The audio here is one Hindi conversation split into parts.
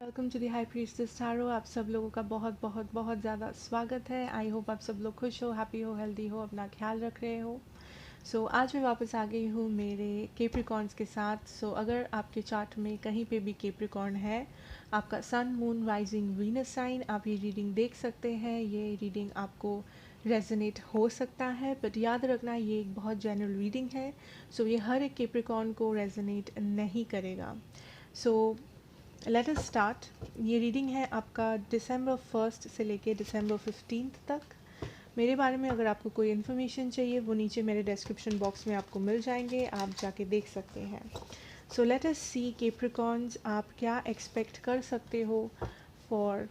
Welcome to the high priestess tarot. आप सब लोगों का बहुत बहुत बहुत ज़्यादा स्वागत है। आई होप आप सब लोग खुश हो, हैप्पी हो, हेल्दी हो, अपना ख्याल रख रहे हो। आज मैं वापस आ गई हूँ मेरे केप्रिकॉर्न्स के साथ। अगर आपके चार्ट में कहीं पे भी केप्रिकॉर्न है, आपका सन, मून, राइजिंग, वीनस साइन, आप ये रीडिंग देख सकते हैं। ये रीडिंग आपको रेजोनेट हो सकता है, बट याद रखना ये एक बहुत जनरल रीडिंग है। ये हर एक केप्रिकॉर्न को रेजोनेट नहीं करेगा। Let us start. ये रीडिंग है आपका दिसंबर 1 से लेके दिसंबर 15 तक। मेरे बारे में अगर आपको कोई इन्फॉर्मेशन चाहिए वो नीचे मेरे डिस्क्रिप्शन बॉक्स में आपको मिल जाएंगे, आप जाके देख सकते हैं। लेट अस सी कैप्रिकॉर्न्स, आप क्या एक्सपेक्ट कर सकते हो for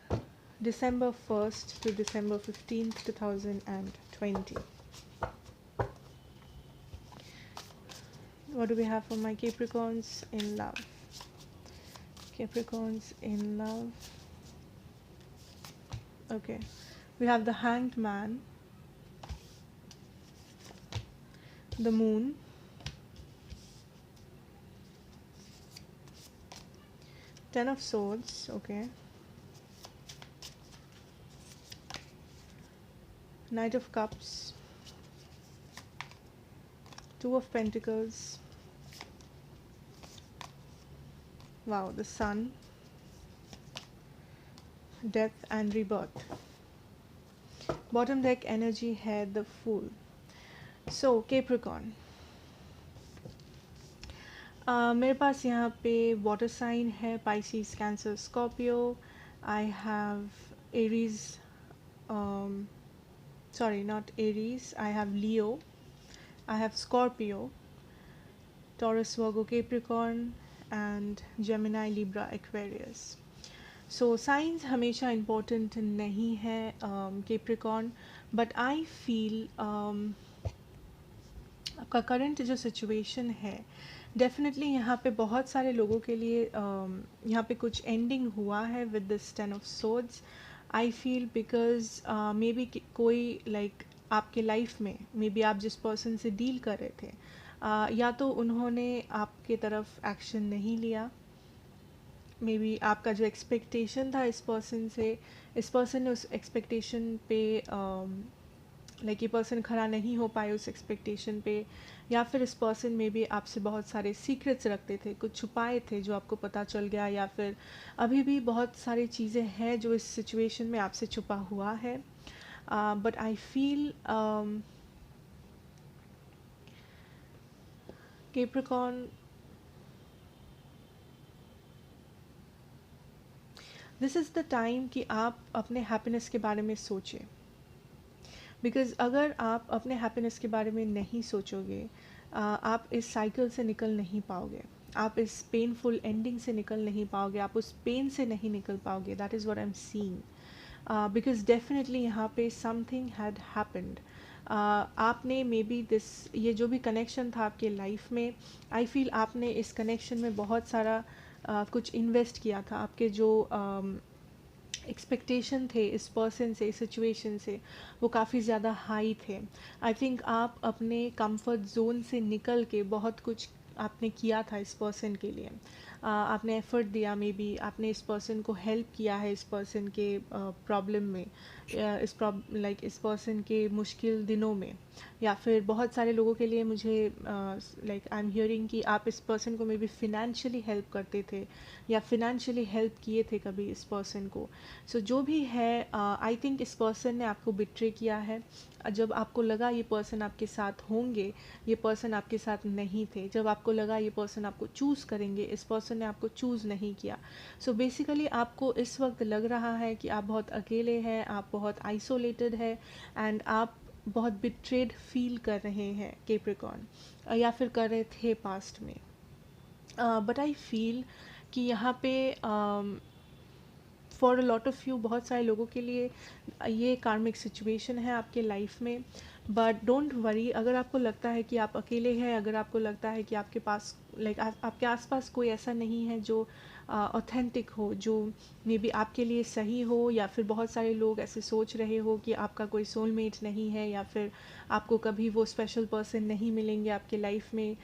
December 1 to December 15th 2020. What do we have for my Capricorns in love? Capricorns in love. Okay, we have the Hanged Man, the Moon, Ten of Swords, okay, Knight of Cups, Two of Pentacles, wow, the Sun, Death and Rebirth. Bottom deck energy है the Fool. Capricorn, मेरे पास यहाँ पे वाटर साइन है, Pisces, Cancer, Scorpio. I have Aries, sorry, not Aries, I have Leo, I have Scorpio, Taurus, Virgo, Capricorn and Gemini, Libra, Aquarius. Science हमेशा इम्पोर्टेंट नहीं है केप्रिकॉर्न, बट आई फील आपका करंट जो सिचुएशन है, डेफिनेटली यहाँ पे बहुत सारे लोगों के लिए यहाँ पे कुछ एंडिंग हुआ है with this ten of swords. I feel because may be कोई आपके लाइफ में मे बी आप जिस पर्सन से डील कर रहे थे, या तो उन्होंने आपके तरफ एक्शन नहीं लिया, मे बी आपका जो एक्सपेक्टेशन था इस पर्सन से, इस पर्सन ने उस एक्सपेक्टेशन पे ये पर्सन खड़ा नहीं हो पाए उस एक्सपेक्टेशन पे, या फिर इस पर्सन में भी आपसे बहुत सारे सीक्रेट्स रखते थे, कुछ छुपाए थे जो आपको पता चल गया, या फिर अभी भी बहुत सारी चीज़ें हैं जो इस सिचुएशन में आपसे छुपा हुआ है। But I feel Capricorn, this is the time कि आप अपने हैप्पीनेस के बारे में सोचें, बिकॉज़ अगर आप अपने हैप्पीनेस के बारे में नहीं सोचोगे, आप इस साइकिल से निकल नहीं पाओगे, आप इस पेनफुल एंडिंग से निकल नहीं पाओगे, आप उस पेन से नहीं निकल पाओगे। That is what I am seeing, because definitely यहाँ पे समथिंग हैड हैपेंड। आपने मे बी दिस, ये जो भी कनेक्शन था आपके लाइफ में, आई फील आपने इस कनेक्शन में बहुत सारा कुछ इन्वेस्ट किया था। आपके जो एक्सपेक्टेशन थे इस पर्सन से, इस सिचुएशन से, वो काफ़ी ज़्यादा हाई थे। आई थिंक आप अपने कंफर्ट जोन से निकल के बहुत कुछ आपने किया था इस पर्सन के लिए, आपने एफर्ट दिया, मे बी आपने इस पर्सन को हेल्प किया है इस पर्सन के प्रॉब्लम में, इस पर्सन के मुश्किल दिनों में, या फिर बहुत सारे लोगों के लिए मुझे आई एम हियरिंग कि आप इस पर्सन को मे बी फिनेंशियली हेल्प करते थे या फिनेंशियली हेल्प किए थे कभी इस पर्सन को। जो भी है, आई थिंक इस पर्सन ने आपको बिट्रे किया है। जब आपको लगा ये पर्सन आपके साथ होंगे, ये पर्सन आपके साथ नहीं थे। जब आपको लगा ये पर्सन आपको चूज़ करेंगे, इस पर्सन ने आपको चूज़ नहीं किया। बेसिकली आपको इस वक्त लग रहा है कि आप बहुत अकेले हैं, आप बहुत आइसोलेटेड है, एंड आप बहुत बिट्रेड फील कर रहे हैं केप्रिकॉर्न, या फिर कर रहे थे पास्ट में। बट आई फील कि यहाँ पे for a lot of you, बहुत सारे लोगों के लिए ये कार्मिक सिचुएशन है आपके लाइफ में। बट डोंट वरी, अगर आपको लगता है कि आप अकेले हैं, अगर आपको लगता है कि आपके पास लाइक आपके आसपास कोई ऐसा नहीं है जो ऑथेंटिक हो, जो मे बी आपके लिए सही हो, या फिर बहुत सारे लोग ऐसे सोच रहे हो कि आपका कोई सोलमेट नहीं है, या फिर आपको कभी वो स्पेशल पर्सन नहीं मिलेंगे आपके लाइफ में,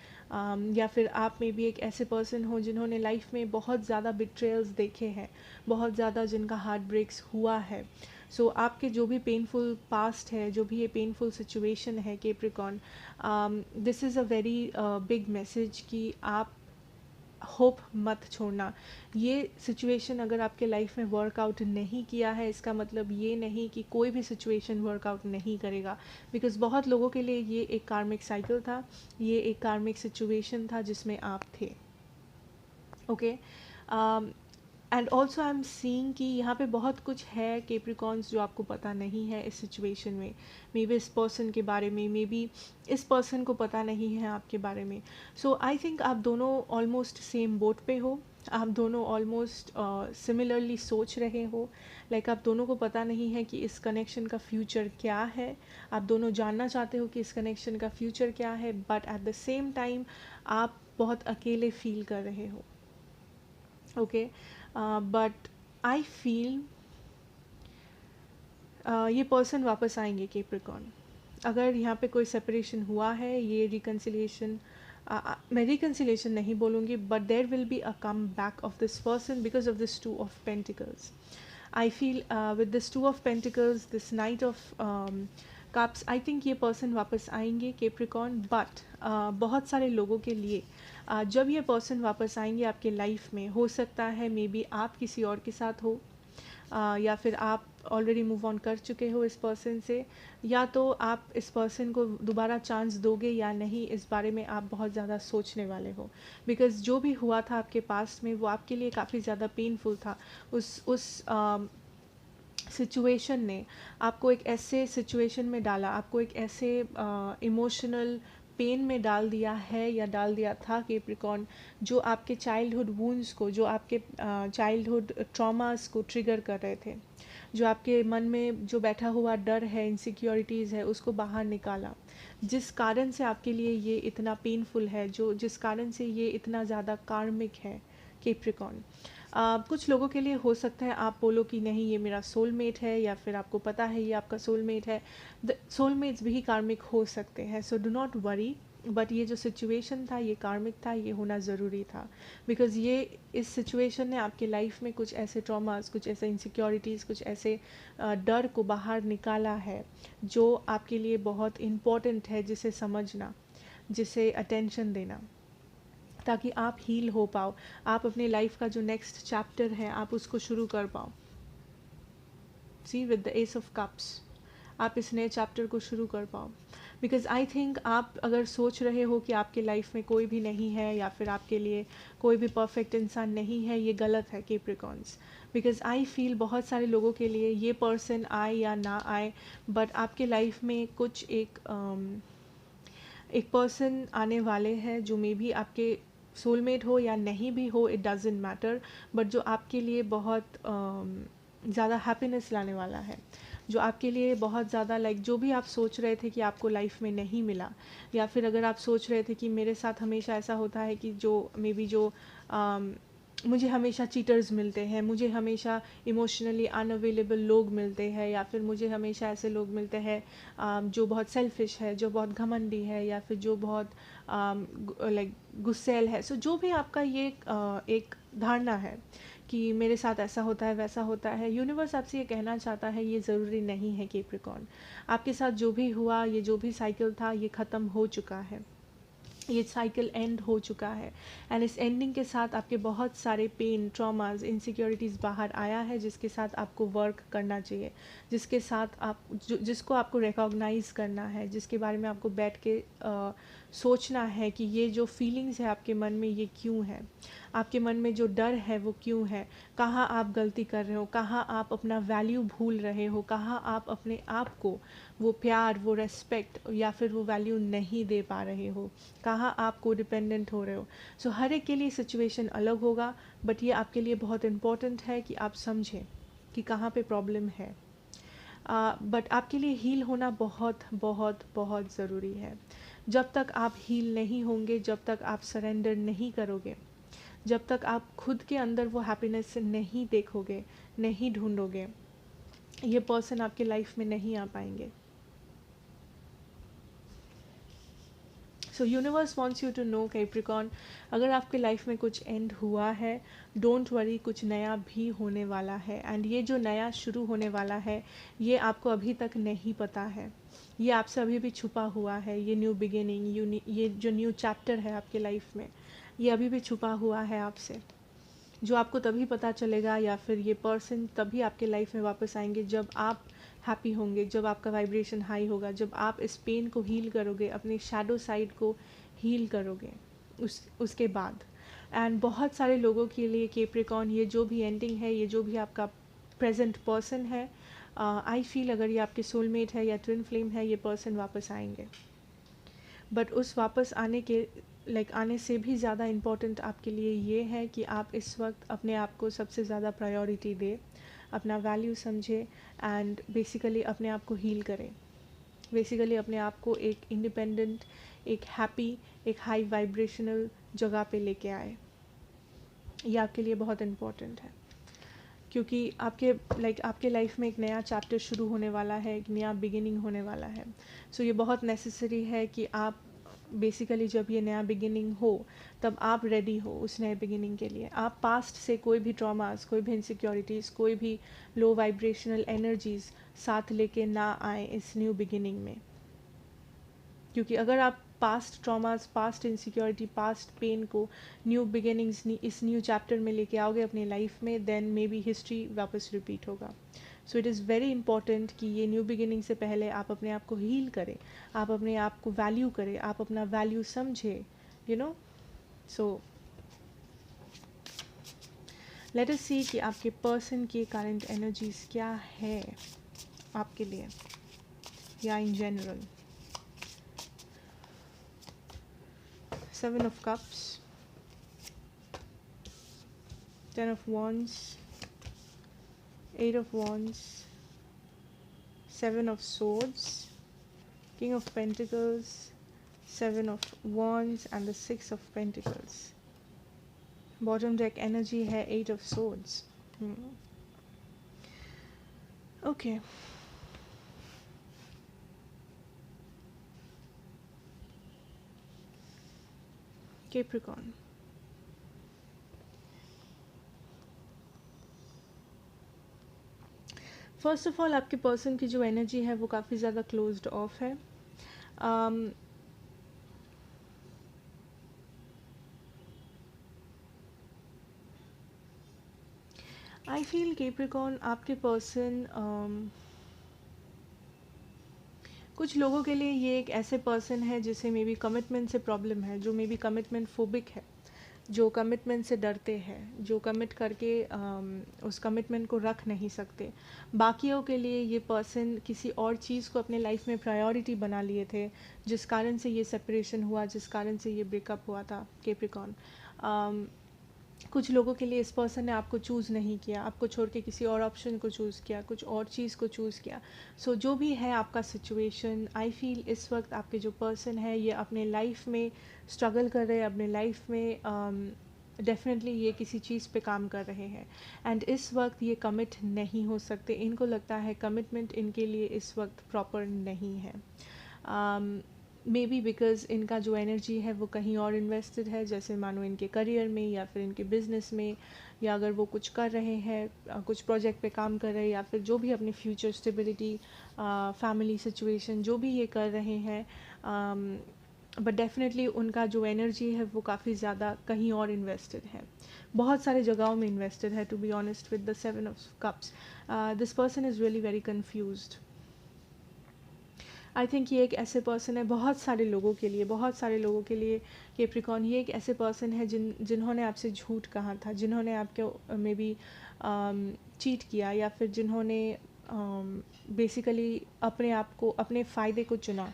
या फिर आप में भी एक ऐसे पर्सन हो जिन्होंने लाइफ में बहुत ज़्यादा बिट्रेयल्स देखे हैं, बहुत ज़्यादा जिनका हार्ट ब्रेक्स हुआ है। सो आपके जो भी पेनफुल पास्ट है, जो भी ये पेनफुल सिचुएशन है Capricorn, this is a very big message कि आप होप मत छोड़ना। ये सिचुएशन अगर आपके लाइफ में वर्कआउट नहीं किया है, इसका मतलब ये नहीं कि कोई भी सिचुएशन वर्कआउट नहीं करेगा, बिकॉज़ बहुत लोगों के लिए ये एक कार्मिक साइकिल था, ये एक कार्मिक सिचुएशन था जिसमें आप थे। Okay, and also I am seeing कि यहाँ पे बहुत कुछ है कैप्रिकॉर्न्स जो आपको पता नहीं है इस सिचुएशन में। मे बी इस पर्सन के बारे में, मे बी इस पर्सन को पता नहीं है आपके बारे में। सो आई थिंक आप दोनों ऑलमोस्ट सेम बोट पे हो, आप दोनों ऑलमोस्ट सिमिलरली सोच रहे हो। लाइक आप दोनों को पता नहीं है कि इस कनेक्शन का फ्यूचर क्या है, आप दोनों जानना चाहते हो कि इस कनेक्शन का फ्यूचर क्या है, but at the same time आप बहुत अकेले फील कर रहे हो। ओके, बट आई फील ये पर्सन वापस आएंगे कैप्रिकॉर्न। अगर यहाँ पे कोई सेपरेशन हुआ है, ये रिकन्सिलिएशन, मैं रिकन्सिलिएशन नहीं बोलूँगी, but there will be a come back of this person because of this two of pentacles. I feel with this two of pentacles, this night of cups, I think ये पर्सन वापस आएंगे कैप्रिकॉर्न। बट बहुत सारे लोगों के लिए जब ये पर्सन वापस आएंगे आपके लाइफ में, हो सकता है मे बी आप किसी और के साथ हो, या फिर आप ऑलरेडी मूव ऑन कर चुके हो इस पर्सन से, या तो आप इस पर्सन को दोबारा चांस दोगे या नहीं, इस बारे में आप बहुत ज़्यादा सोचने वाले हो। बिकॉज़ जो भी हुआ था आपके पास्ट में वो आपके लिए काफ़ी ज़्यादा पेनफुल था। उस सिचुएशन ने आपको एक ऐसे सिचुएशन में डाला, आपको एक ऐसे इमोशनल पेन में डाल दिया है या डाल दिया था कैप्रिकॉर्न, जो आपके चाइल्डहुड वूंड्स को, जो आपके चाइल्डहुड ट्रॉमास को ट्रिगर कर रहे थे, जो आपके मन में जो बैठा हुआ डर है, इनसिक्योरिटीज़ है, उसको बाहर निकाला, जिस कारण से आपके लिए ये इतना पेनफुल है, जो जिस कारण से ये इतना ज़्यादा कार्मिक है कैप्रिकॉर्न। कुछ लोगों के लिए हो सकता है आप बोलो कि नहीं ये मेरा सोलमेट है, या फिर आपको पता है ये आपका सोलमेट है। सोलमेट्स भी कार्मिक हो सकते हैं, so do not worry. But ये जो सिचुएशन था ये कार्मिक था, ये होना ज़रूरी था, बिकॉज़ ये इस सिचुएशन ने आपके लाइफ में कुछ ऐसे ट्रॉमास, कुछ ऐसे इनसिक्योरिटीज़, कुछ ऐसे डर को बाहर निकाला है जो आपके लिए बहुत इम्पॉर्टेंट है, जिसे समझना, जिसे अटेंशन देना, ताकि आप हील हो पाओ, आप अपने लाइफ का जो नेक्स्ट चैप्टर है आप उसको शुरू कर पाओ। See with the ace of cups, आप इस नए चैप्टर को शुरू कर पाओ। बिकॉज आई थिंक आप अगर सोच रहे हो कि आपके लाइफ में कोई भी नहीं है, या फिर आपके लिए कोई भी परफेक्ट इंसान नहीं है, ये गलत है कैप्रिकॉर्न्स। बिकॉज आई फील बहुत सारे लोगों के लिए ये पर्सन आए या ना आए, बट आपके लाइफ में कुछ एक पर्सन आने वाले हैं जो मे बी आपके सोलमेट हो या नहीं भी हो, इट डजेंट मैटर, बट जो आपके लिए बहुत ज़्यादा हैप्पीनेस लाने वाला है, जो आपके लिए बहुत ज़्यादा लाइक जो भी आप सोच रहे थे कि आपको लाइफ में नहीं मिला, या फिर अगर आप सोच रहे थे कि मेरे साथ हमेशा ऐसा होता है कि जो मे बी जो मुझे हमेशा चीटर्स मिलते हैं, मुझे हमेशा इमोशनली अनअवेलेबल लोग मिलते हैं, या फिर मुझे हमेशा ऐसे लोग मिलते हैं जो बहुत सेल्फिश है, जो बहुत घमंडी है, या फिर जो बहुत लाइक गुस्सैल है। सो जो भी आपका ये एक धारणा है कि मेरे साथ ऐसा होता है, वैसा होता है, यूनिवर्स आपसे ये कहना चाहता है ये ज़रूरी नहीं है कैप्रिकॉर्न। आपके साथ जो भी हुआ, ये जो भी साइकिल था, ये ख़त्म हो चुका है, ये साइकिल एंड हो चुका है। एंड इस एंडिंग के साथ आपके बहुत सारे पेन, ट्रॉमास, इनसिक्योरिटीज़ बाहर आया है, जिसके साथ आपको वर्क करना चाहिए, जिसके साथ आप जिसको आपको रिकॉग्नाइज़ करना है, जिसके बारे में आपको बैठ के सोचना है कि ये जो फीलिंग्स है आपके मन में ये क्यों है, आपके मन में जो डर है वो क्यों है, कहाँ आप गलती कर रहे हो, कहाँ आप अपना वैल्यू भूल रहे हो, कहाँ आप अपने आप को वो प्यार, वो रेस्पेक्ट या फिर वो वैल्यू नहीं दे पा रहे हो, कहाँ आप को डिपेंडेंट हो रहे हो। सो हर एक के लिए सिचुएशन अलग होगा, बट ये आपके लिए बहुत इम्पॉर्टेंट है कि आप समझें कि कहाँ पे प्रॉब्लम है। बट आपके लिए हील होना बहुत बहुत बहुत ज़रूरी है। जब तक आप हील नहीं होंगे, जब तक आप सरेंडर नहीं करोगे, जब तक आप खुद के अंदर वो हैप्पीनेस नहीं देखोगे, नहीं ढूंढोगे, ये पर्सन आपके लाइफ में नहीं आ पाएंगे. So universe wants you to know Capricorn, अगर आपके लाइफ में कुछ एंड हुआ है, डोंट वरी, कुछ नया भी होने वाला है. एंड ये जो नया शुरू होने वाला है, ये आपको अभी तक नहीं पता है, ये आपसे अभी भी छुपा हुआ है. ये न्यू बिगिनिंग, ये जो न्यू चैप्टर है आपके लाइफ में, ये अभी भी छुपा हुआ है आपसे, जो आपको तभी पता चलेगा, या फिर ये पर्सन तभी आपके लाइफ में वापस आएंगे जब आप हैप्पी होंगे, जब आपका वाइब्रेशन हाई होगा, जब आप इस पेन को हील करोगे, अपने शैडो साइड को हील करोगे उसके बाद. एंड बहुत सारे लोगों के लिए कैप्रिकॉन, ये जो भी एंडिंग है, ये जो भी आपका प्रेजेंट पर्सन है, आई फील अगर ये आपके सोलमेट है या ट्विन फ्लेम है, ये पर्सन वापस आएंगे. बट उस वापस आने के आने से भी ज़्यादा इम्पॉर्टेंट आपके लिए ये है कि आप इस वक्त अपने आप को सबसे ज़्यादा प्रायोरिटी दें, अपना वैल्यू समझे, एंड बेसिकली अपने आप को हील करें. बेसिकली अपने आप को एक इंडिपेंडेंट, एक हैप्पी, एक हाई वाइब्रेशनल जगह पे लेके आए. ये आपके लिए बहुत इम्पॉर्टेंट है, क्योंकि आपके लाइफ में एक नया चैप्टर शुरू होने वाला है, एक नया बिगिनिंग होने वाला है. सो ये बहुत नेसेसरी है कि आप बेसिकली जब ये नया बिगिनिंग हो, तब आप रेडी हो उस नए बिगिनिंग के लिए. आप पास्ट से कोई भी ट्रॉमास, कोई भी इनसिक्योरिटीज़, कोई भी लो वाइब्रेशनल एनर्जीज़ साथ लेके ना आए इस न्यू बिगिनिंग में. क्योंकि अगर आप past traumas, past insecurity, past pain को न्यू बिगिनिंग्स, इस न्यू चैप्टर में लेके आओगे अपने लाइफ में, देन मे बी हिस्ट्री वापस रिपीट होगा. So it is very important कि ये न्यू बिगिनिंग से पहले आप अपने आप को हील करें, आप अपने आप को वैल्यू करें, आप अपना वैल्यू समझें, you know. So let us see कि आपके पर्सन की करंट एनर्जीज क्या है आपके लिए, या in general. Seven of Cups, Ten of Wands, Eight of Wands, Seven of Swords, King of Pentacles, Seven of Wands, and the Six of Pentacles. Bottom deck energy है Eight of Swords. Okay. Capricorn. First of all आपके पर्सन की जो एनर्जी है वो काफ़ी ज़्यादा क्लोज्ड ऑफ है. आई फील कैप्रिकॉर्न, आपके पर्सन कुछ लोगों के लिए ये एक ऐसे पर्सन है जिसे मे बी कमिटमेंट से प्रॉब्लम है, जो मे बी कमिटमेंट फोबिक है, जो कमिटमेंट से डरते हैं, जो कमिट करके उस कमिटमेंट को रख नहीं सकते. बाकियों के लिए ये पर्सन किसी और चीज़ को अपने लाइफ में प्रायोरिटी बना लिए थे, जिस कारण से ये सेपरेशन हुआ, जिस कारण से ये ब्रेकअप हुआ था. कैप्रिकॉर्न, कुछ लोगों के लिए इस पर्सन ने आपको चूज़ नहीं किया, आपको छोड़ के किसी और ऑप्शन को चूज़ किया, कुछ और चीज़ को चूज़ किया. सो जो भी है आपका सिचुएशन, आई फील इस वक्त आपके जो पर्सन है ये अपने लाइफ में स्ट्रगल कर रहे हैं, अपने लाइफ में डेफिनेटली ये किसी चीज़ पे काम कर रहे हैं. एंड इस वक्त ये कमिट नहीं हो सकते, इनको लगता है कमिटमेंट इनके लिए इस वक्त प्रॉपर नहीं है. मे बी बिकॉज इनका जो एनर्जी है वो कहीं और इन्वेस्टेड है, जैसे मानो इनके करियर में या फिर इनके बिजनेस में, या अगर वो कुछ कर रहे हैं, कुछ प्रोजेक्ट पे काम कर रहे हैं, या फिर जो भी अपनी फ्यूचर स्टेबिलिटी, फैमिली सिचुएशन जो भी ये कर रहे हैं, बट डेफिनेटली उनका जो एनर्जी है वो काफ़ी ज़्यादा कहीं और इन्वेस्टेड है, बहुत सारे जगहों में इन्वेस्टेड है. To be honest with the seven of cups, this person is really very confused. I think ये एक ऐसे पर्सन है, बहुत सारे लोगों के लिए कैप्रिकॉर्न ये एक ऐसे पर्सन है जिन्होंने आपसे झूठ कहा था, जिन्होंने आपको मे बी चीट किया, या फिर जिन्होंने बेसिकली अपने आप को, अपने फ़ायदे को चुना.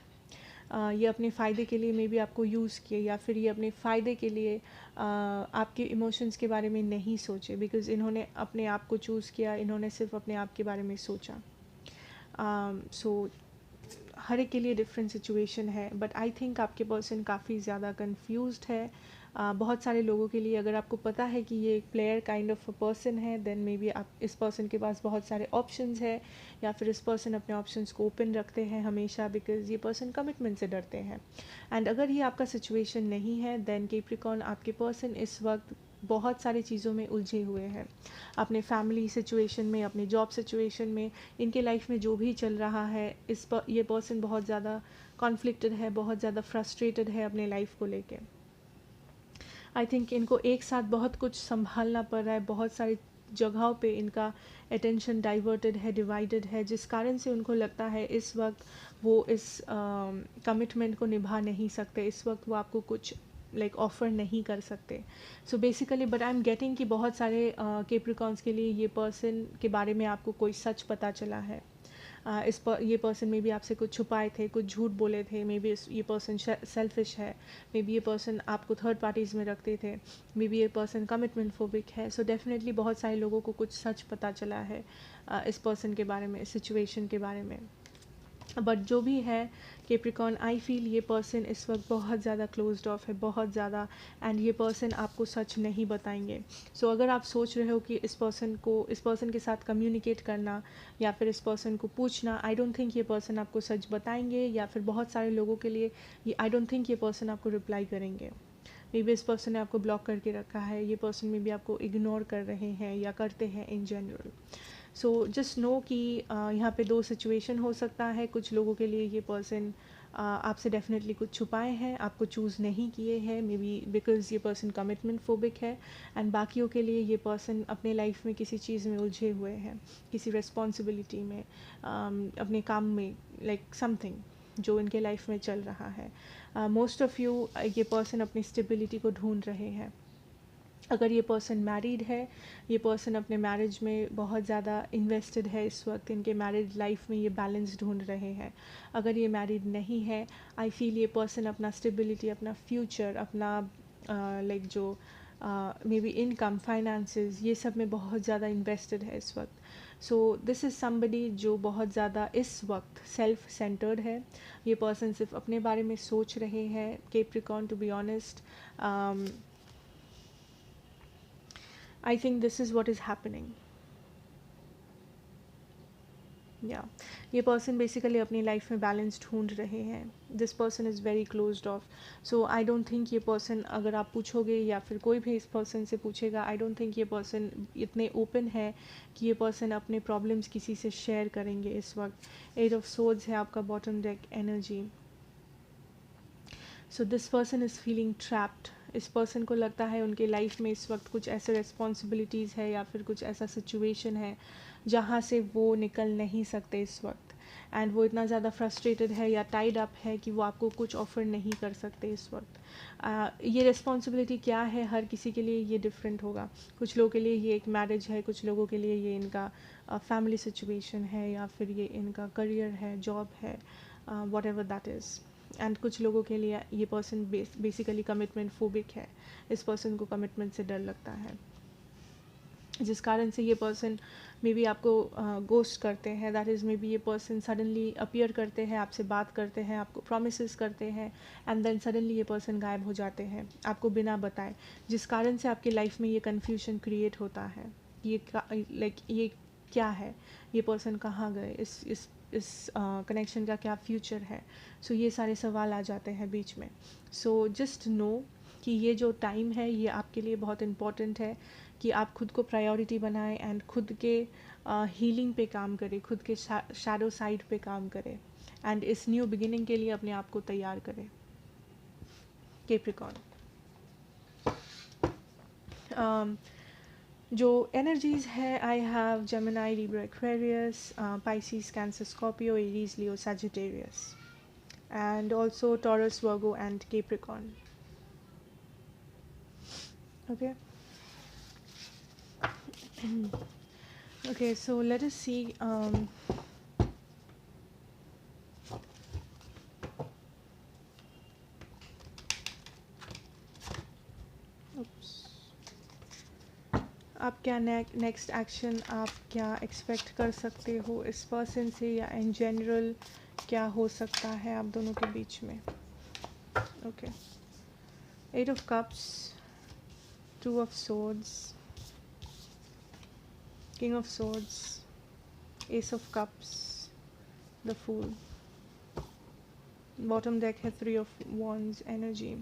ये अपने फ़ायदे के लिए मे बी आपको यूज़ किए, या फिर ये अपने फ़ायदे के लिए आपके इमोशंस के बारे में नहीं सोचे, बिकॉज़ इन्होंने अपने आप को चूज़ किया, इन्होंने सिर्फ अपने आप के बारे में सोचा. सो हर एक के लिए डिफरेंट सिचुएशन है, बट आई थिंक आपके पर्सन काफ़ी ज़्यादा कंफ्यूज्ड है। बहुत सारे लोगों के लिए अगर आपको पता है कि ये एक player kind of a person है, देन मे बी आप इस पर्सन के पास बहुत सारे ऑप्शंस है, या फिर इस पर्सन अपने ऑप्शंस को ओपन रखते हैं हमेशा, बिकॉज ये पर्सन कमिटमेंट से डरते हैं। एंड अगर ये आपका सिचुएशन नहीं है, देन कैप्रिकॉर्न आपके पर्सन इस वक्त बहुत सारी चीज़ों में उलझे हुए हैं। अपने फैमिली सिचुएशन में, अपने जॉब सिचुएशन में, इनके लाइफ में जो भी चल रहा है, ये पर्सन बहुत ज़्यादा कॉन्फ्लिक्टेड है, बहुत ज़्यादा फ्रस्ट्रेटेड है अपने लाइफ को लेके। आई थिंक इनको एक साथ बहुत कुछ संभालना पड़ रहा है, बहुत सारी जगहों पे इनका अटेंशन डाइवर्टेड है, डिवाइडेड है, जिस कारण से उनको लगता है इस वक्त वो इस कमिटमेंट को निभा नहीं सकते, इस वक्त वो आपको कुछ ऑफ़र नहीं कर सकते। So basically but I am getting कि बहुत सारे कैप्रिकॉर्न्स के लिए ये पर्सन के बारे में आपको कोई सच पता चला है। ये पर्सन मे बी आपसे कुछ छुपाए थे, कुछ झूठ बोले थे, मे बी ये पर्सन सेल्फिश है, मे बी ये पर्सन आपको थर्ड पार्टीज़ में रखते थे, मे बी ये पर्सन कमिटमेंट फोबिक है। सो डेफिनेटली बहुत सारे लोगों को कुछ सच पता चला है इस पर्सन के बारे में, इस सिचुएशन के बारे में। बट जो भी है कैप्रिकॉर्न, आई फील ये पर्सन इस वक्त बहुत ज़्यादा क्लोज्ड ऑफ है, बहुत ज़्यादा, एंड ये पर्सन आपको सच नहीं बताएंगे। सो अगर आप सोच रहे हो कि इस पर्सन के साथ कम्युनिकेट करना या फिर इस पर्सन को पूछना, आई डोंट थिंक ये पर्सन आपको सच बताएंगे, या फिर बहुत सारे लोगों के लिए ये आई डोंट थिंक ये पर्सन आपको रिप्लाई करेंगे। मे बी इस पर्सन ने आपको ब्लॉक करके रखा है, ये पर्सन मे बी आपको इग्नोर कर रहे हैं या करते हैं in general. So just know कि यहाँ पे दो सिचुएशन हो सकता है। कुछ लोगों के लिए ये पर्सन आपसे डेफिनेटली कुछ छुपाए हैं, आपको चूज़ नहीं किए हैं, मे बी बिकॉज ये पर्सन कमिटमेंट फोबिक है। एंड बाकियों के लिए ये पर्सन अपने लाइफ में किसी चीज़ में उलझे हुए हैं, किसी रिस्पॉन्सिबिलिटी में, अपने काम में, समथिंग जो इनके लाइफ में चल रहा है। मोस्ट ऑफ़ यू ये पर्सन अपनी स्टेबिलिटी को ढूंढ रहे हैं। अगर ये पर्सन मैरिड है, ये पर्सन अपने मैरिज में बहुत ज़्यादा इन्वेस्टेड है, इस वक्त इनके मैरिड लाइफ में ये बैलेंस ढूंढ रहे हैं। अगर ये मैरिड नहीं है, आई फील ये पर्सन अपना स्टेबिलिटी, अपना फ्यूचर, अपना जो मे बी इनकम, फाइनेंसेस, ये सब में बहुत ज़्यादा इन्वेस्टेड है इस वक्त। सो दिस इज़ समबडी जो बहुत ज़्यादा इस वक्त सेल्फ सेंटर्ड है। ये पर्सन सिर्फ अपने बारे में सोच रहे हैं। Capricorn, to be honest, I think this is what is happening. या ये पर्सन बेसिकली अपनी लाइफ में बैलेंस ढूंढ रहे हैं। This person is very closed off. So I don't think ये पर्सन, अगर आप पूछोगे या फिर कोई भी इस पर्सन से पूछेगा, आई डोंट थिंक ये पर्सन इतने ओपन है कि ये पर्सन अपने प्रॉब्लम्स किसी से शेयर करेंगे इस वक्त। एट ऑफ सोर्ड्स है आपका bottom deck energy. So this person is feeling trapped. इस पर्सन को लगता है उनके लाइफ में इस वक्त कुछ ऐसे रिस्पॉन्सिबिलिटीज़ है या फिर कुछ ऐसा सिचुएशन है जहाँ से वो निकल नहीं सकते इस वक्त। एंड वो इतना ज़्यादा फ्रस्ट्रेटेड है या टाइड अप है कि वो आपको कुछ ऑफ़र नहीं कर सकते इस वक्त। ये रिस्पॉन्सिबिलिटी क्या है, हर किसी के लिए ये डिफरेंट होगा। कुछ लोगों के लिए ये एक मैरिज है, कुछ लोगों के लिए ये इनका फैमिली सिचुएशन है, या फिर ये इनका करियर है, जॉब है, what ever that is. And कुछ लोगों के लिए ये पर्सन बेसिकली कमिटमेंट फोबिक है। इस पर्सन को कमिटमेंट से डर लगता है, जिस कारण से ये पर्सन मे बी आपको गोस्ट करते हैं। दैट इज़ मे बी ये पर्सन सडनली अपीयर करते हैं, आपसे बात करते हैं, आपको प्रोमिस करते हैं, एंड देन सडनली ये पर्सन गायब हो जाते हैं आपको बिना बताए, जिस कारण से आपकी लाइफ में ये कन्फ्यूजन क्रिएट होता है। ये ये क्या है, ये पर्सन कहाँ गए, इस कनेक्शन का क्या फ्यूचर है। सो ये सारे सवाल आ जाते हैं बीच में। सो जस्ट नो कि ये जो टाइम है ये आपके लिए बहुत इम्पॉर्टेंट है कि आप खुद को प्रायोरिटी बनाएं एंड खुद के हीलिंग पे काम करें, खुद के शैडो साइड पे काम करें, एंड इस न्यू बिगिनिंग के लिए अपने आप को तैयार करें। कैप्रिकॉर्न, जो एनर्जीज़ है, I have Gemini, Libra, Aquarius, Pisces, cancer, Scorpio, Aries, Leo, Sagittarius, and also Taurus, Virgo, and Capricorn. Okay. Okay, so let us see. आप क्या नेक्स्ट एक्शन आप क्या एक्सपेक्ट कर सकते हो इस पर्सन से, या इन जनरल क्या हो सकता है आप दोनों के बीच में? Okay, 8 of cups, 2 of swords, King of swords, Ace of cups, the Fool. Bottom deck है 3 ऑफ wands एनर्जी।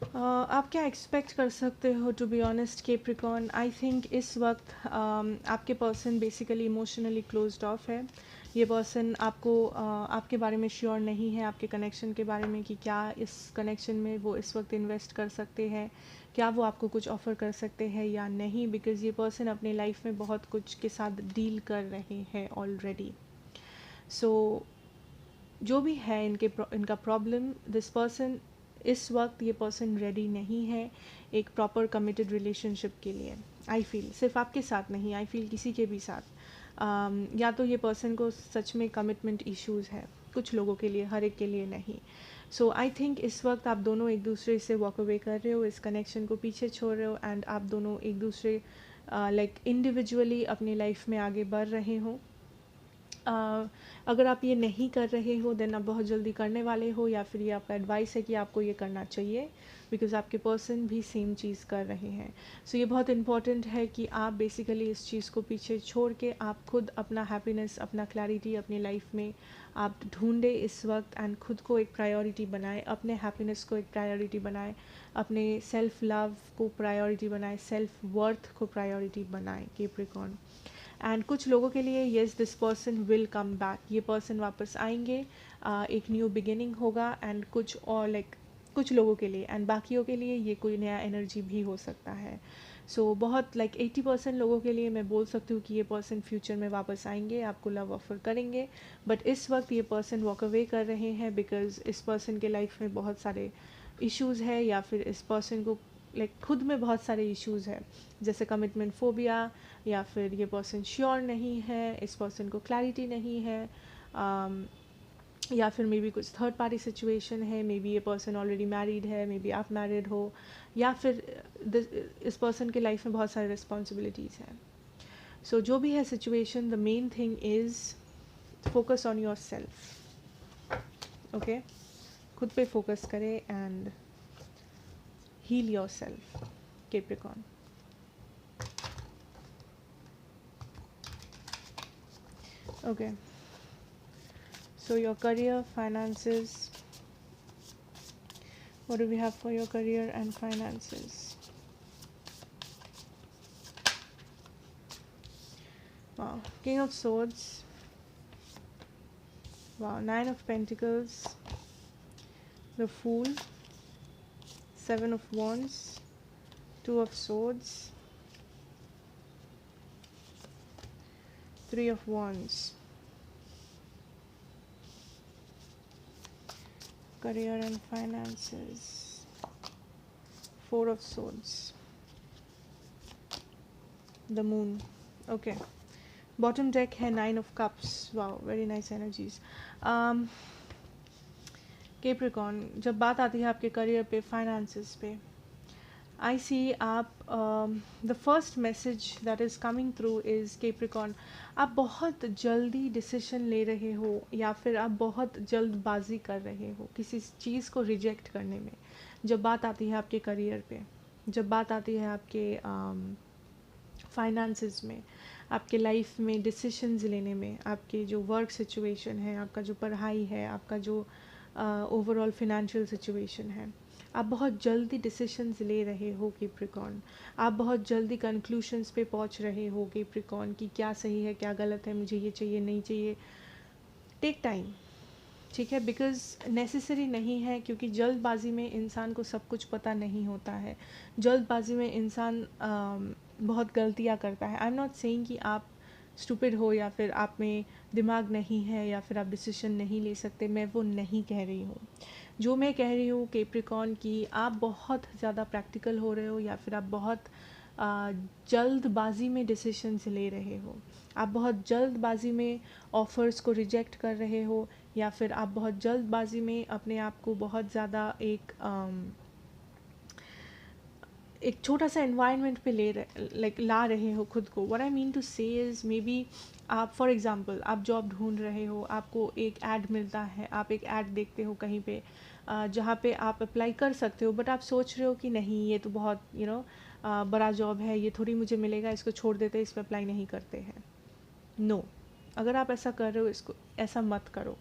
आप क्या एक्सपेक्ट कर सकते हो to be honest Capricorn? I think इस वक्त आपके person basically emotionally closed off है। ये पर्सन आपको आपके बारे में श्योर नहीं है, आपके कनेक्शन के बारे में, कि क्या इस कनेक्शन में वो इस वक्त इन्वेस्ट कर सकते हैं, क्या वो आपको कुछ ऑफ़र कर सकते हैं या नहीं, बिकॉज़ ये पर्सन अपने लाइफ में बहुत कुछ के साथ डील कर रहे हैं ऑलरेडी। सो जो भी है इनका प्रॉब्लम, दिस पर्सन इस वक्त ये पर्सन रेडी नहीं है एक प्रॉपर कमिटेड रिलेशनशिप के लिए। आई फील सिर्फ आपके साथ नहीं, आई फील किसी के भी साथ। या तो ये पर्सन को सच में कमिटमेंट इश्यूज़ है, कुछ लोगों के लिए, हर एक के लिए नहीं। सो आई थिंक इस वक्त आप दोनों एक दूसरे से वॉक अवे कर रहे हो, इस कनेक्शन को पीछे छोड़ रहे हो, एंड आप दोनों एक दूसरे लाइक इंडिविजुअली अपनी लाइफ में आगे बढ़ रहे हो। अगर आप ये नहीं कर रहे हो देन आप बहुत जल्दी करने वाले हो, या फिर ये आपका एडवाइस है कि आपको ये करना चाहिए, बिकॉज़ आपके पर्सन भी सेम चीज़ कर रहे हैं। सो ये बहुत इंपॉर्टेंट है कि आप बेसिकली इस चीज़ को पीछे छोड़ के आप खुद अपना हैप्पीनेस, अपना क्लैरिटी अपनी लाइफ में आप ढूंढे इस वक्त, एंड खुद को एक प्रायोरिटी बनाएं, अपने हैप्पीनेस को एक प्रायोरिटी बनाएं, अपने सेल्फ लव को प्रायोरिटी बनाएं, सेल्फ वर्थ को प्रायोरिटी बनाएं कैप्रिकॉर्न। एंड कुछ लोगों के लिए yes, this person will come back, ये पर्सन वापस आएंगे, एक न्यू बिगिनिंग होगा, एंड कुछ और लाइक कुछ लोगों के लिए, एंड बाकियों के लिए ये कोई नया एनर्जी भी हो सकता है। सो बहुत लाइक 80% लोगों के लिए मैं बोल सकती हूँ कि ये पर्सन फ्यूचर में वापस आएंगे, आपको लव ऑफर करेंगे, बट इस वक्त ये पर्सन वॉक अवे कर रहे हैं, बिकॉज इस पर्सन के लाइफ में बहुत सारे इश्यूज़ है, या फिर इस पर्सन को लाइक खुद में बहुत सारे इश्यूज़ है, जैसे कमिटमेंट फोबिया, या फिर ये पर्सन श्योर नहीं है, इस पर्सन को क्लैरिटी नहीं है, या फिर मे बी कुछ थर्ड पार्टी सिचुएशन है, मे बी ये पर्सन ऑलरेडी मैरिड है, मे बी आप मैरिड हो, या फिर इस पर्सन के लाइफ में बहुत सारे रिस्पॉन्सिबिलिटीज़ हैं। सो जो भी है situation, the main thing is focus on your self. Okay, खुद पे फोकस करें and heal yourself, Capricorn. Okay, so your career, finances, what do we have for your career and finances? Wow, King of Swords, wow, 9 of Pentacles, the Fool, 7 of Wands, 2 of Swords, 3 of Wands. Career and finances, 4 of Swords, the Moon. Okay, bottom deck है 9 of Cups. Wow, very nice energies. Capricorn, जब बात आती है आपके करियर पे, फाइनेंसेस पे, आई सी आप the first message that is coming through is Capricorn, आप बहुत जल्दी डिसीजन ले रहे हो, या फिर आप बहुत जल्दबाजी कर रहे हो किसी चीज़ को रिजेक्ट करने में, जब बात आती है आपके करियर पे, जब बात आती है आपके फाइनेंसेस में, आपके लाइफ में डिसीशंस लेने में, आपके जो वर्क सिचुएशन है, आपका जो पढ़ाई है, आपका जो ओवरऑल फिनेंशियल सिचुएशन है, आप बहुत जल्दी डिसीशंस ले रहे हो कैप्रिकॉर्न, आप बहुत जल्दी कंक्लूशंस पे पहुंच रहे हो कैप्रिकॉर्न कि क्या सही है, क्या गलत है, मुझे ये चाहिए, नहीं चाहिए। टेक टाइम, ठीक है, बिकॉज़ नेसेसरी नहीं है, क्योंकि जल्दबाजी में इंसान को सब कुछ पता नहीं होता है, जल्दबाजी में इंसान बहुत गलतियाँ करता है। आई एम नॉट सेइंग कि आप स्टूपिड हो, या फिर आप में दिमाग नहीं है, या फिर आप डिसीजन नहीं ले सकते, मैं वो नहीं कह रही हूँ। जो मैं कह रही हूँ कैप्रिकॉर्न कि आप बहुत ज़्यादा प्रैक्टिकल हो रहे हो, या फिर आप बहुत जल्दबाजी में डिसीशंस ले रहे हो, आप बहुत जल्दबाजी में ऑफ़र्स को रिजेक्ट कर रहे हो, या फिर आप बहुत जल्दबाजी में अपने आप को बहुत ज़्यादा एक छोटा सा एनवायरनमेंट पे ले रहे लाइक ला रहे हो खुद को. What I mean to say is may be आप फॉर एग्जांपल आप जॉब ढूंढ रहे हो, आपको एक ऐड मिलता है, आप एक ऐड देखते हो कहीं पे जहाँ पे आप अप्लाई कर सकते हो, बट आप सोच रहे हो कि नहीं ये तो बहुत बड़ा जॉब है, ये थोड़ी मुझे मिलेगा, इसको छोड़ देते हैं, इस पर अप्लाई नहीं करते हैं. नो, अगर आप ऐसा कर रहे हो, इसको ऐसा मत करो.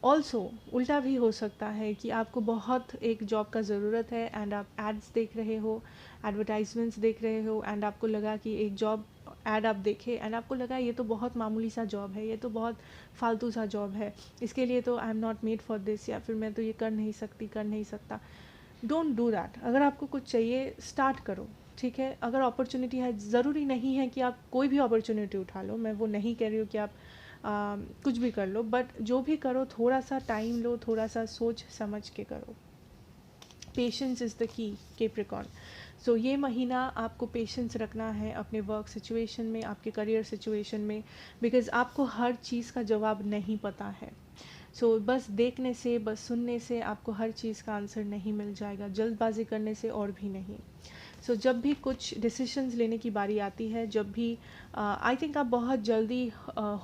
ऑल्सो उल्टा भी हो सकता है कि आपको बहुत एक जॉब का ज़रूरत है एंड आप एड्स देख रहे हो, एडवर्टाइजमेंट्स देख रहे हो, एंड आपको लगा कि एक जॉब ऐड आप देखे एंड आपको लगा ये तो बहुत मामूली सा जॉब है, ये तो बहुत फालतू सा जॉब है, इसके लिए तो I am not made for this, या फिर मैं तो ये कर नहीं सकती, कर नहीं सकता. Don't do that. अगर आपको कुछ चाहिए स्टार्ट करो, ठीक है. अगर अपॉर्चुनिटी है, ज़रूरी नहीं है कि आप कोई भी अपॉर्चुनिटी उठा लो, मैं वो नहीं कह रही हूँ कि आप कुछ भी कर लो, बट जो भी करो थोड़ा सा टाइम लो, थोड़ा सा सोच समझ के करो. Patience is the key, Capricorn. So ये महीना आपको पेशेंस रखना है अपने वर्क सिचुएशन में, आपके करियर सिचुएशन में, बिकॉज़ आपको हर चीज़ का जवाब नहीं पता है. सो बस देखने से, बस सुनने से आपको हर चीज़ का आंसर नहीं मिल जाएगा, जल्दबाजी करने से और भी नहीं. सो जब भी कुछ डिसीशंस लेने की बारी आती है, जब भी आई थिंक आप बहुत जल्दी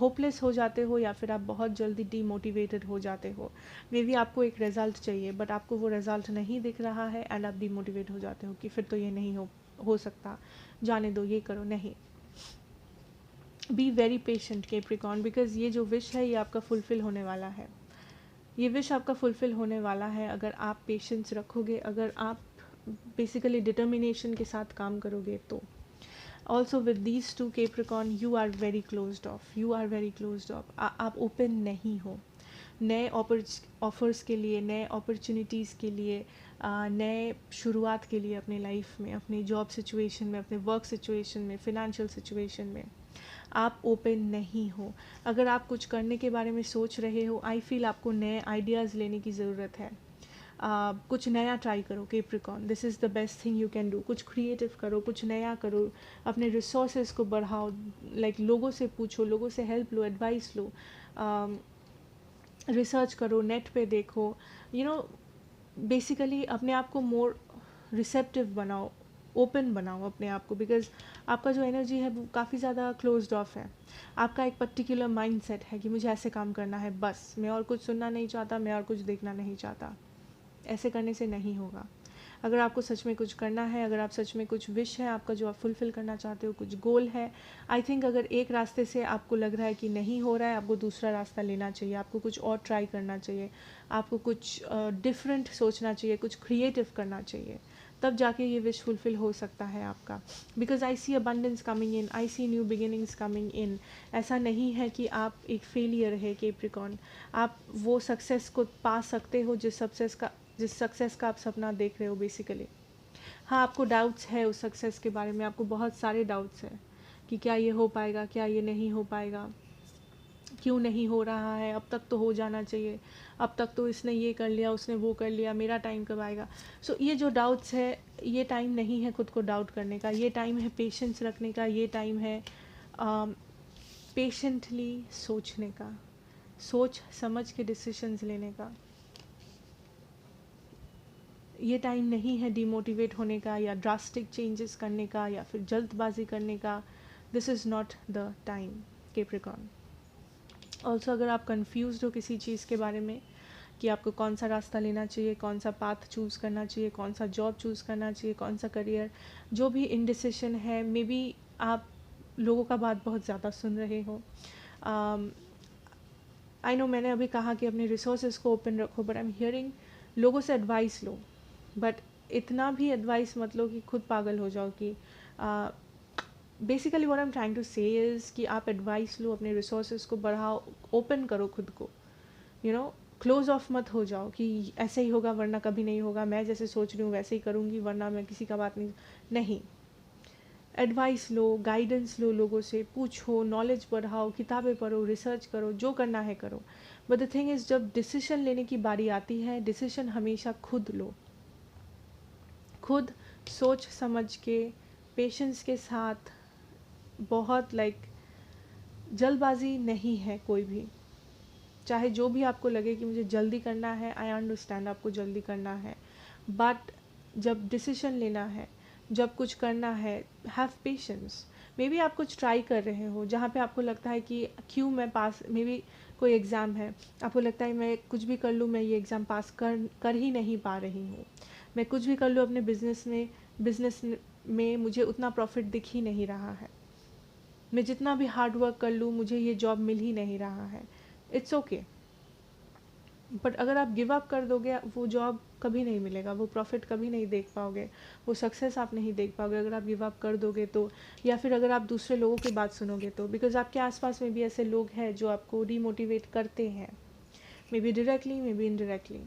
होपलेस हो जाते हो, या फिर आप बहुत जल्दी डीमोटिवेटेड हो जाते हो. मे बी आपको एक रिज़ल्ट चाहिए बट आपको वो रिज़ल्ट नहीं दिख रहा है एंड आप डीमोटिवेट हो जाते हो कि फिर तो ये नहीं हो सकता, जाने दो, ये करो. नहीं, be very patient Capricorn, because ये जो विश है ये आपका फुलफ़िल होने वाला है. ये विश आपका फुलफ़िल होने वाला है अगर आप पेशेंस रखोगे, अगर आप बेसिकली डिटर्मिनेशन के साथ काम करोगे तो. Also with these two Capricorn, you are very closed off, you are very closed off. आप ओपन नहीं हो नए ऑफर्स के लिए, नए अपॉर्चुनिटीज़ के लिए, नए शुरुआत के लिए अपने लाइफ में, अपनी जॉब सिचुएशन में, अपने वर्क सिचुएशन में, फिनेंशियल सिचुएशन में. आप ओपन नहीं हो. अगर आप कुछ करने के बारे में सोच रहे हो, आई फील आपको नए आइडियाज़ लेने की ज़रूरत है. कुछ नया ट्राई करो Capricorn, this is the best thing you can do. कुछ क्रिएटिव करो, कुछ नया करो, अपने रिसोर्सेज को बढ़ाओ, लाइक लोगों से पूछो, लोगों से हेल्प लो, एडवाइस लो, रिसर्च करो, नेट पे देखो, बेसिकली अपने आप को मोर रिसेप्टिव बनाओ, ओपन बनाओ अपने आप को, बिकॉज आपका जो एनर्जी है वो काफ़ी ज़्यादा क्लोज्ड ऑफ है. आपका एक पर्टिकुलर माइंड सेट है कि मुझे ऐसे काम करना है, बस मैं और कुछ सुनना नहीं चाहता, मैं और कुछ देखना नहीं चाहता. ऐसे करने से नहीं होगा. अगर आपको सच में कुछ करना है, अगर आप सच में कुछ विश है आपका जो आप फुलफ़िल करना चाहते हो, कुछ गोल है, आई थिंक अगर एक रास्ते से आपको लग रहा है कि नहीं हो रहा है, आपको दूसरा रास्ता लेना चाहिए, आपको कुछ और ट्राई करना चाहिए, आपको कुछ डिफरेंट सोचना चाहिए, कुछ क्रिएटिव करना चाहिए, तब जाके ये विश फुलफ़िल हो सकता है आपका. Because I see abundance coming in, I see new beginnings coming in. ऐसा नहीं है कि आप एक फेलियर है कैप्रिकॉर्न, आप वो सक्सेस को पा सकते हो जिस सक्सेस का आप सपना देख रहे हो बेसिकली. हाँ, आपको डाउट्स है उस सक्सेस के बारे में, आपको बहुत सारे डाउट्स हैं कि क्या ये हो पाएगा, क्या ये नहीं हो पाएगा, क्यों नहीं हो रहा है, अब तक तो हो जाना चाहिए, अब तक तो इसने ये कर लिया, उसने वो कर लिया, मेरा टाइम कब आएगा. सो ये जो डाउट्स है, ये टाइम नहीं है खुद को डाउट करने का, ये टाइम है पेशेंस रखने का, ये टाइम है पेशेंटली सोचने का, सोच समझ के डिसीशंस लेने का. ये टाइम नहीं है डिमोटिवेट होने का या ड्रास्टिक चेंजेस करने का या फिर जल्दबाजी करने का. This is not the time Capricorn. Also अगर आप कंफ्यूज्ड हो किसी चीज़ के बारे में कि आपको कौन सा रास्ता लेना चाहिए, कौन सा पाथ चूज़ करना चाहिए, कौन सा जॉब चूज़ करना चाहिए, कौन सा करियर, जो भी इनडिसिशन है, मे बी आप लोगों का बात बहुत ज़्यादा सुन रहे हो. आई नो मैंने अभी कहा कि अपने रिसोर्सेज को ओपन रखो, बट आई एम हियरिंग लोगों से एडवाइस लो, बट इतना भी एडवाइस मत लो कि खुद पागल हो जाओ. कि basically what I am trying to say is कि आप एडवाइस लो, अपने रिसोर्सेज को बढ़ाओ, ओपन करो खुद को, क्लोज ऑफ मत हो जाओ कि ऐसे ही होगा वरना कभी नहीं होगा, मैं जैसे सोच रही हूँ वैसे ही करूँगी वरना मैं किसी का बात नहीं. एडवाइस लो, गाइडेंस लो, लोगों से पूछो, नॉलेज बढ़ाओ, किताबें पढ़ो, रिसर्च करो, जो करना है करो. बट द थिंग इज़ जब डिसीजन लेने की बारी आती है, डिसीजन हमेशा खुद लो, खुद सोच समझ के, पेशेंस के साथ. बहुत जल्दबाजी नहीं है कोई भी, चाहे जो भी आपको लगे कि मुझे जल्दी करना है, आई अंडरस्टैंड आपको जल्दी करना है, बट जब डिसीजन लेना है जब कुछ करना है, हैव पेशेंस। मे बी आप कुछ ट्राई कर रहे हो जहाँ पे आपको लगता है कि क्यों मैं पास, मे बी कोई एग्ज़ाम है, आपको लगता है मैं कुछ भी कर लूँ मैं ये एग्ज़ाम पास कर ही नहीं पा रही हूँ, मैं कुछ भी कर लूँ अपने बिज़नेस में मुझे उतना प्रॉफिट दिख ही नहीं रहा है, मैं जितना भी हार्ड वर्क कर लूँ मुझे ये जॉब मिल ही नहीं रहा है। इट्स ओके, बट अगर आप गिव अप कर दोगे वो जॉब कभी नहीं मिलेगा, वो प्रॉफिट कभी नहीं देख पाओगे, वो सक्सेस आप नहीं देख पाओगे अगर आप गिव अप कर दोगे तो, या फिर अगर आप दूसरे लोगों की बात सुनोगे तो, बिकॉज आपके आसपास में भी ऐसे लोग हैं जो आपको डीमोटिवेट करते हैं, may be directly may be indirectly.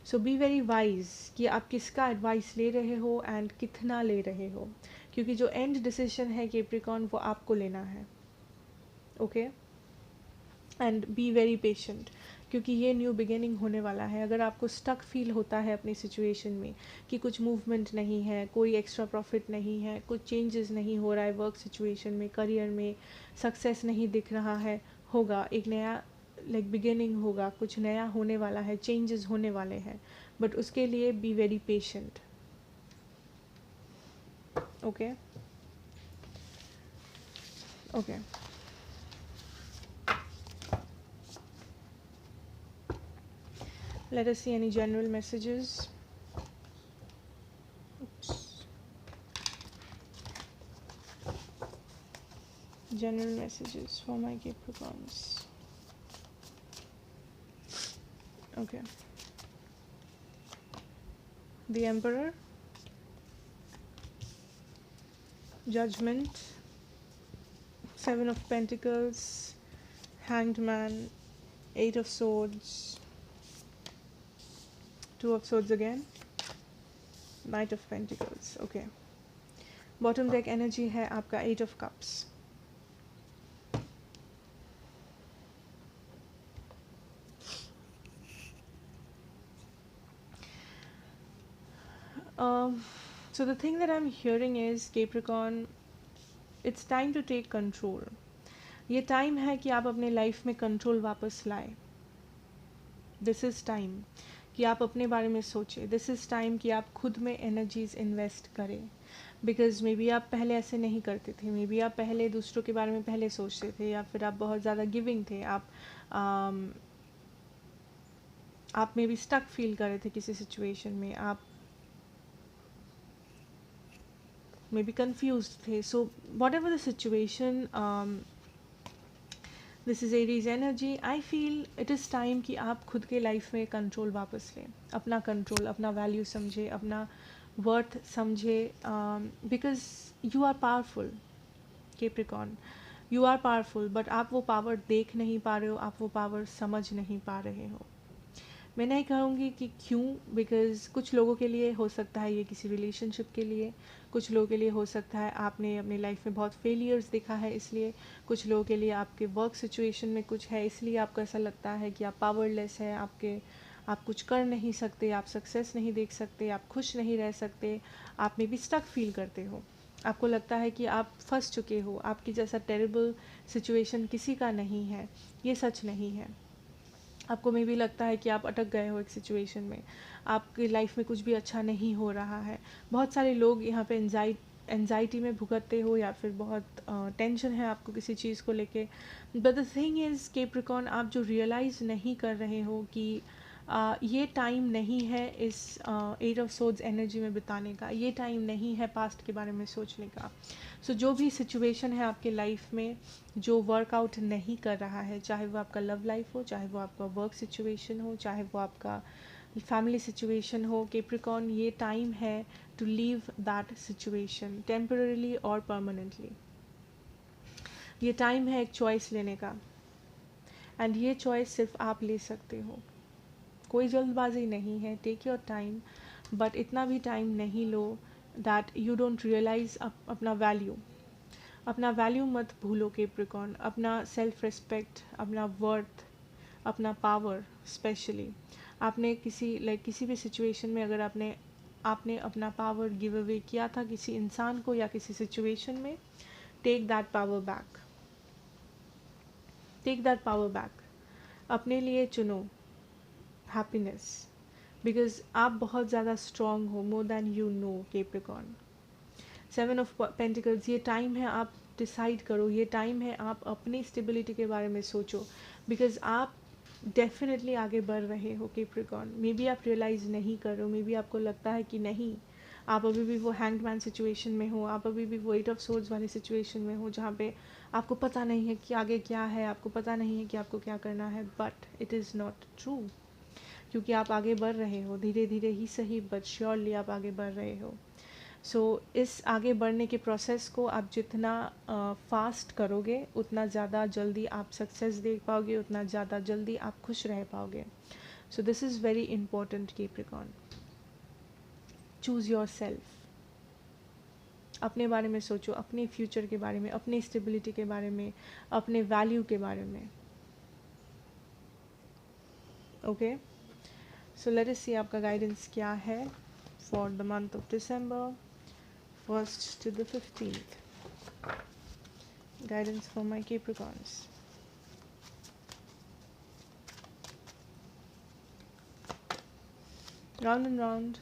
So be very wise कि आप किसका एडवाइस ले रहे हो एंड कितना ले रहे हो, क्योंकि जो एंड डिसीजन है कैप्रिकॉर्न वो आपको लेना है। Okay, and be very patient, क्योंकि ये न्यू बिगिनिंग होने वाला है। अगर आपको स्टक फील होता है अपनी सिचुएशन में कि कुछ मूवमेंट नहीं है, कोई एक्स्ट्रा प्रॉफिट नहीं है, कुछ चेंजेस नहीं हो रहा है वर्क सिचुएशन में, करियर में सक्सेस नहीं दिख रहा है, होगा एक नया बिगिनिंग होगा, कुछ नया होने वाला है, चेंजेस होने वाले हैं, बट उसके लिए be very patient. Okay okay, let us see any general messages. Oops. General messages for my Capricorns. Okay, the Emperor, Judgment, Seven of Pentacles, Hanged Man, Eight of Swords, Two of Swords again, Knight of Pentacles. Okay, bottom deck energy है आपका Eight of Cups. So the thing that I'm hearing is Capricorn, it's time to take control. ये टाइम है कि आप अपने लाइफ में कंट्रोल वापस लाए। दिस इज़ टाइम कि आप अपने बारे में सोचें, दिस इज़ टाइम कि आप खुद में एनर्जीज इन्वेस्ट करें, बिकॉज मे बी आप पहले ऐसे नहीं करते थे, मे बी आप पहले दूसरों के बारे में पहले सोचते थे, या फिर आप बहुत ज़्यादा गिविंग थे, आप मे बी स्टक फील कर रहे थे किसी सिचुएशन में, आप मे बी कन्फ्यूज थे। So what ever the situation, this is Aries energy, I feel it is time कि आप खुद के लाइफ में कंट्रोल वापस लें, अपना कंट्रोल, अपना वैल्यू समझे, अपना वर्थ समझे, because you are powerful Capricorn, you are powerful, but आप वो पावर देख नहीं पा रहे हो, आप वो पावर समझ नहीं पा रहे हो। मैं नहीं कहूँगी कि क्यों, बिकॉज कुछ लोगों के लिए हो सकता है ये किसी रिलेशनशिप के लिए, कुछ लोगों के लिए हो सकता है आपने अपनी लाइफ में बहुत फेलियर्स देखा है इसलिए, कुछ लोगों के लिए आपके वर्क सिचुएशन में कुछ है इसलिए आपको ऐसा लगता है कि आप पावरलेस है, आप कुछ कर नहीं सकते, आप सक्सेस नहीं देख सकते, आप खुश नहीं रह सकते, आप में भी स्टक फील करते हो, आपको लगता है कि आप फंस चुके हो, आपकी जैसा टेरिबल सिचुएशन किसी का नहीं है, ये सच नहीं है। आपको मे भी लगता है कि आप अटक गए हो एक सिचुएशन में, आपकी लाइफ में कुछ भी अच्छा नहीं हो रहा है, बहुत सारे लोग यहाँ पे एनजाइटी में भुगतते हो, या फिर बहुत टेंशन है आपको किसी चीज़ को लेके, but the thing is Capricorn, आप जो रियलाइज़ नहीं कर रहे हो कि ये टाइम नहीं है इस एट ऑफ सोर्ड्स एनर्जी में बिताने का, ये टाइम नहीं है पास्ट के बारे में सोचने का। सो जो भी सिचुएशन है आपके लाइफ में जो वर्कआउट नहीं कर रहा है, चाहे वो आपका लव लाइफ हो, चाहे वो आपका वर्क सिचुएशन हो, चाहे वो आपका फैमिली सिचुएशन हो, कैप्रिकॉर्न ये टाइम है to leave that situation temporarily और परमानेंटली। ये टाइम है एक चॉइस लेने का, एंड ये चॉइस सिर्फ आप ले सकते हो, कोई जल्दबाजी नहीं है, टेक योर टाइम, बट इतना भी टाइम नहीं लो दैट यू डोंट रियलाइज अपना वैल्यू, अपना वैल्यू मत भूलो कैप्रिकॉर्न, अपना सेल्फ रिस्पेक्ट, अपना वर्थ, अपना पावर, स्पेशली आपने किसी भी सिचुएशन में अगर आपने अपना पावर गिव अवे किया था किसी इंसान को या किसी सिचुएशन में, take that power back, take that power back, अपने लिए चुनो हैप्पीनेस, बिकॉज आप बहुत ज़्यादा स्ट्रॉन्ग हो, more than you know Capricorn, seven of pentacles, ये टाइम है आप डिसाइड करो, ये टाइम है आप अपनी स्टेबिलिटी के बारे में सोचो, बिकॉज आप डेफिनेटली आगे बढ़ रहे हो कैप्रिकॉर्न। मे बी आप रियलाइज़ नहीं कर रहे हो, मे बी आपको लगता है कि नहीं, आप अभी भी वो हैंग्ड मैन सिचुएशन में हो, आप अभी भी वो एट ऑफ सोर्ड्स वाली सिचुएशन में हो जहाँ पे आपको पता नहीं है कि आगे क्या है, आपको पता नहीं है कि आपको क्या करना है, but it is not true, क्योंकि आप आगे बढ़ रहे हो, धीरे धीरे ही सही बट श्योरली आप आगे बढ़ रहे हो। सो इस आगे बढ़ने के प्रोसेस को आप जितना फास्ट करोगे उतना ज़्यादा जल्दी आप सक्सेस देख पाओगे, उतना ज़्यादा जल्दी आप खुश रह पाओगे। So this is very important Capricorn. Choose your self, अपने बारे में सोचो, अपने फ्यूचर के बारे में, अपने स्टेबिलिटी के बारे में, अपने वैल्यू के बारे में। ओके, सो लेट अस सी आपका गाइडेंस क्या है for the month of December 1st to the 15th. Guidance for my Capricorns. Round and round,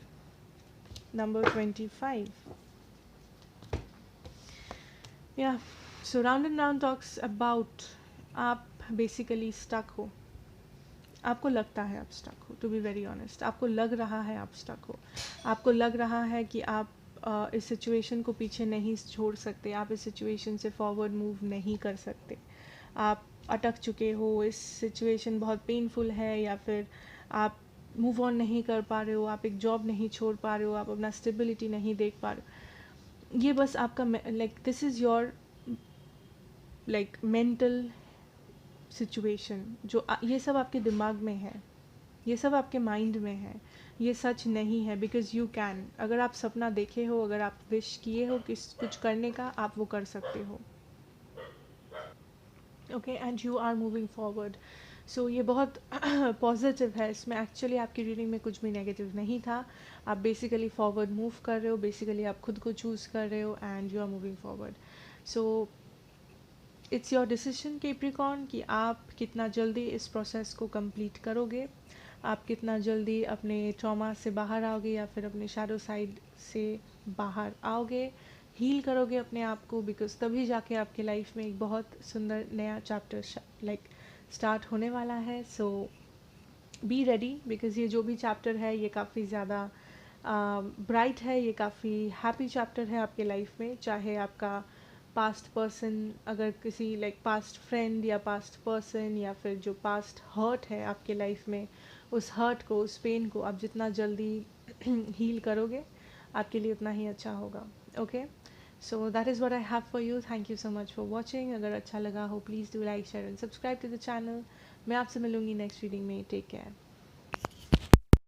number 25. Yeah, so round and round talks about आप basically stuck हो, आपको लगता है आप स्टक हो, टू बी वेरी ऑनेस्ट, आपको लग रहा है आप स्टक हो, आपको लग रहा है कि आप इस सिचुएशन को पीछे नहीं छोड़ सकते, आप इस सिचुएशन से फॉरवर्ड मूव नहीं कर सकते, आप अटक चुके हो, इस सिचुएशन बहुत पेनफुल है, या फिर आप मूव ऑन नहीं कर पा रहे हो, आप एक जॉब नहीं छोड़ पा रहे हो, आप अपना स्टेबिलिटी नहीं देख पा रहे हो। ये बस आपका like this is your like mental situation, जो ये सब आपके दिमाग में है, ये सब आपके माइंड में है, ये सच नहीं है। बिकॉज यू कैन, अगर आप सपना देखे हो, अगर आप विश किए हो किस कुछ करने का, आप वो कर सकते हो। Okay, and you are moving forward. So ये बहुत पॉजिटिव है, इसमें एक्चुअली आपकी रीडिंग में कुछ भी नेगेटिव नहीं था। आप बेसिकली फॉरवर्ड मूव कर रहे हो, बेसिकली आप खुद को चूज़ कर रहे हो and you are moving forward. So it's your decision Capricorn कि आप कितना जल्दी इस प्रोसेस को कंप्लीट करोगे, आप कितना जल्दी अपने ट्रॉमा से बाहर आओगे या फिर अपने शैडो साइड से बाहर आओगे, हील करोगे अपने आप को, बिकॉज तभी जाके आपके लाइफ में एक बहुत सुंदर नया चैप्टर लाइक स्टार्ट होने वाला है। सो बी रेडी, बिकॉज ये जो भी चैप्टर है ये काफ़ी ज़्यादा ब्राइट है, ये काफ़ी हैप्पी चैप्टर है आपके लाइफ में। चाहे आपका पास्ट पर्सन, अगर किसी लाइक पास्ट फ्रेंड या पास्ट पर्सन या फिर जो पास्ट हर्ट है आपके लाइफ में, उस हर्ट को, उस पेन को आप जितना जल्दी हील करोगे आपके लिए उतना ही अच्छा होगा। Okay, so that is what I have for you. Thank you so much for watching. अगर अच्छा लगा हो please do like share and subscribe to the channel. मैं आपसे मिलूँगी नेक्स्ट रीडिंग में। Take care.